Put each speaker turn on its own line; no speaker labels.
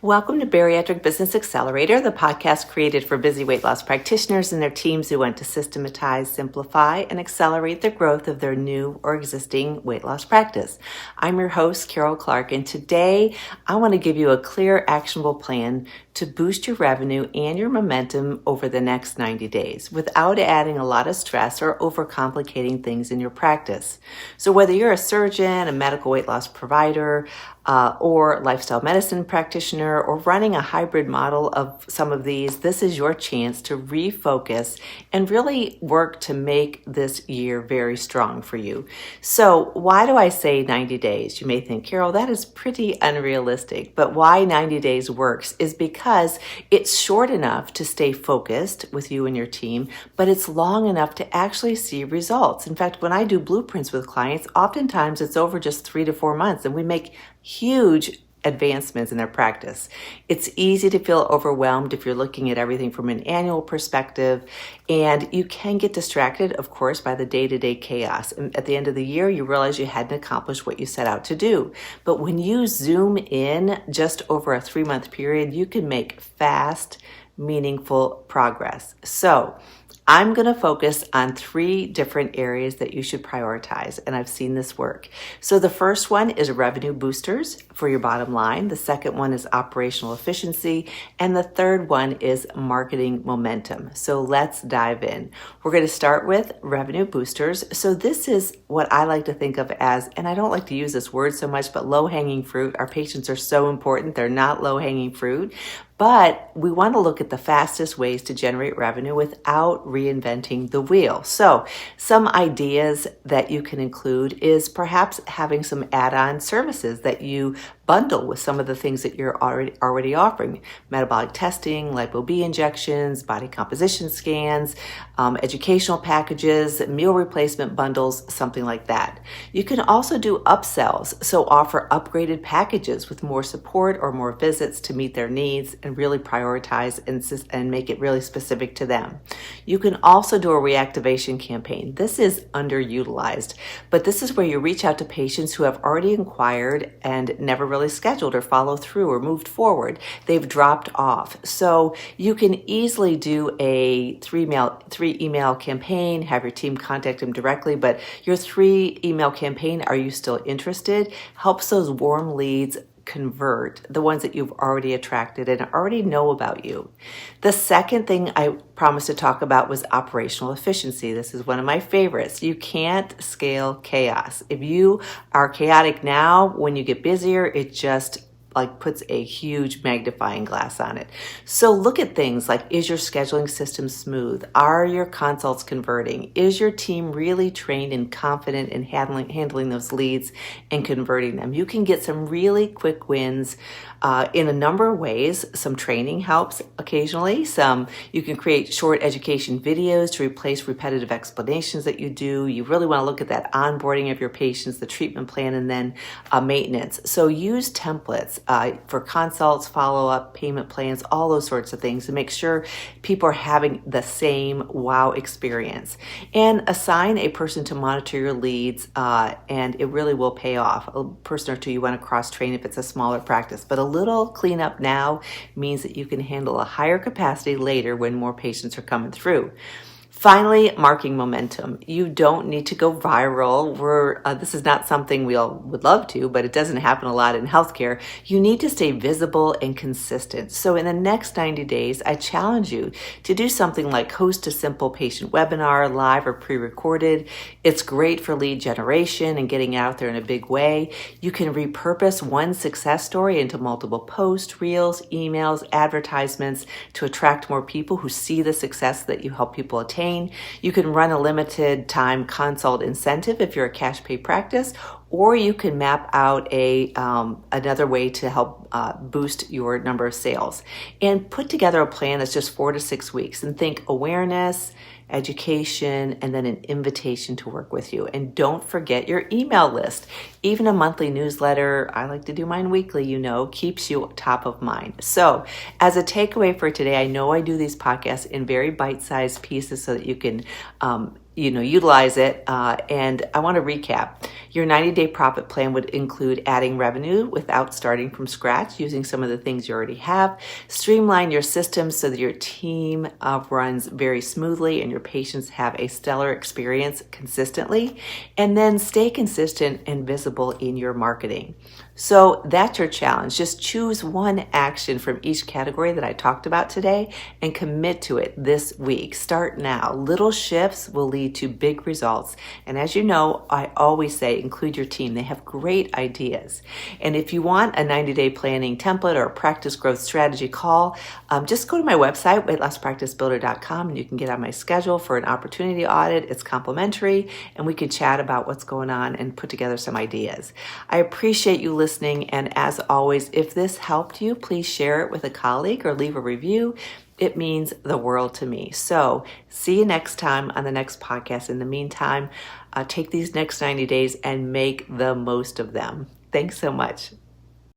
Welcome to Bariatric Business Accelerator, the podcast created for busy weight loss practitioners and their teams who want to systematize, simplify, and accelerate the growth of their new or existing weight loss practice. I'm your host, Karol Clark, and today I want to give you a clear, actionable plan to boost your revenue and your momentum over the next 90 days without adding a lot of stress or overcomplicating things in your practice. So whether you're a surgeon, a medical weight loss provider, or lifestyle medicine practitioner, or running a hybrid model of some of these, this is your chance to refocus and really work to make this year very strong for you. So why do I say 90 days? You may think, Karol, that is pretty unrealistic, but why 90 days works is because it's short enough to stay focused with you and your team, but it's long enough to actually see results. In fact, when I do blueprints with clients, oftentimes it's over just 3 to 4 months, and we make huge advancements in their practice. It's easy to feel overwhelmed if you're looking at everything from an annual perspective, and you can get distracted, of course, by the day-to-day chaos. And at the end of the year, you realize you hadn't accomplished what you set out to do. But when you zoom in just over a 3-month period, you can make fast, meaningful progress. So I'm going to focus on 3 different areas that you should prioritize, and I've seen this work. So the first one is revenue boosters for your bottom line. The second one is operational efficiency, and the third one is marketing momentum. So let's dive in. We're going to start with revenue boosters. So this is what I like to think of as, and I don't like to use this word so much, but low-hanging fruit. Our patients are so important. They're not low-hanging fruit. But we want to look at the fastest ways to generate revenue without reinventing the wheel. So some ideas that you can include is perhaps having some add-on services that you bundle with some of the things that you're already offering. Metabolic testing, lipo-B injections, body composition scans, educational packages, meal replacement bundles, something like that. You can also do upsells, so offer upgraded packages with more support or more visits to meet their needs and really prioritize and make it really specific to them. You can also do a reactivation campaign. This is underutilized, but this is where you reach out to patients who have already inquired and never really scheduled or followed through or moved forward. They've dropped off. So you can easily do a 3-email campaign, have your team contact them directly, but your 3-email campaign, are you still interested? Helps those warm leads convert, the ones that you've already attracted and already know about you. The second thing I promised to talk about was operational efficiency. This is one of my favorites. You can't scale chaos. If you are chaotic now, when you get busier, it just puts a huge magnifying glass on it. So look at things like, is your scheduling system smooth? Are your consults converting? Is your team really trained and confident in handling those leads and converting them? You can get some really quick wins in a number of ways. Some training helps occasionally. You can create short education videos to replace repetitive explanations that you do. You really want to look at that onboarding of your patients, the treatment plan, and then maintenance. So use templates for consults, follow-up, payment plans, all those sorts of things to make sure people are having the same wow experience. And assign a person to monitor your leads, and it really will pay off. A person or two you want to cross-train if it's a smaller practice, but a little cleanup now means that you can handle a higher capacity later when more patients are coming through. Finally, marketing momentum. You don't need to go viral. This is not something we all would love to, but it doesn't happen a lot in healthcare. You need to stay visible and consistent. So in the next 90 days, I challenge you to do something like host a simple patient webinar, live or pre-recorded. It's great for lead generation and getting out there in a big way. You can repurpose one success story into multiple posts, reels, emails, advertisements to attract more people who see the success that you help people attain. You can run a limited time consult incentive if you're a cash pay practice, or you can map out another way to help boost your number of sales. And put together a plan that's just 4 to 6 weeks and think awareness, education, and then an invitation to work with you. And don't forget your email list. Even a monthly newsletter, I like to do mine weekly, keeps you top of mind. So as a takeaway for today, I know I do these podcasts in very bite-sized pieces so that you can utilize it. And I want to recap. Your 90-day profit plan would include adding revenue without starting from scratch, using some of the things you already have. Streamline your systems so that your team runs very smoothly and your patients have a stellar experience consistently. And then stay consistent and visible in your marketing. So that's your challenge. Just choose one action from each category that I talked about today and commit to it this week. Start now. Little shifts will lead to big results. And as you know, I always say include your team. They have great ideas. And if you want a 90-day planning template or a practice growth strategy call, just go to my website, weightlosspracticebuilder.com, and you can get on my schedule for an opportunity audit. It's complimentary, and we can chat about what's going on and put together some ideas. I appreciate you listening, and as always, if this helped you, please share it with a colleague or leave a review. It means the world to me. So see you next time on the next podcast. In the meantime, take these next 90 days and make the most of them. Thanks so much.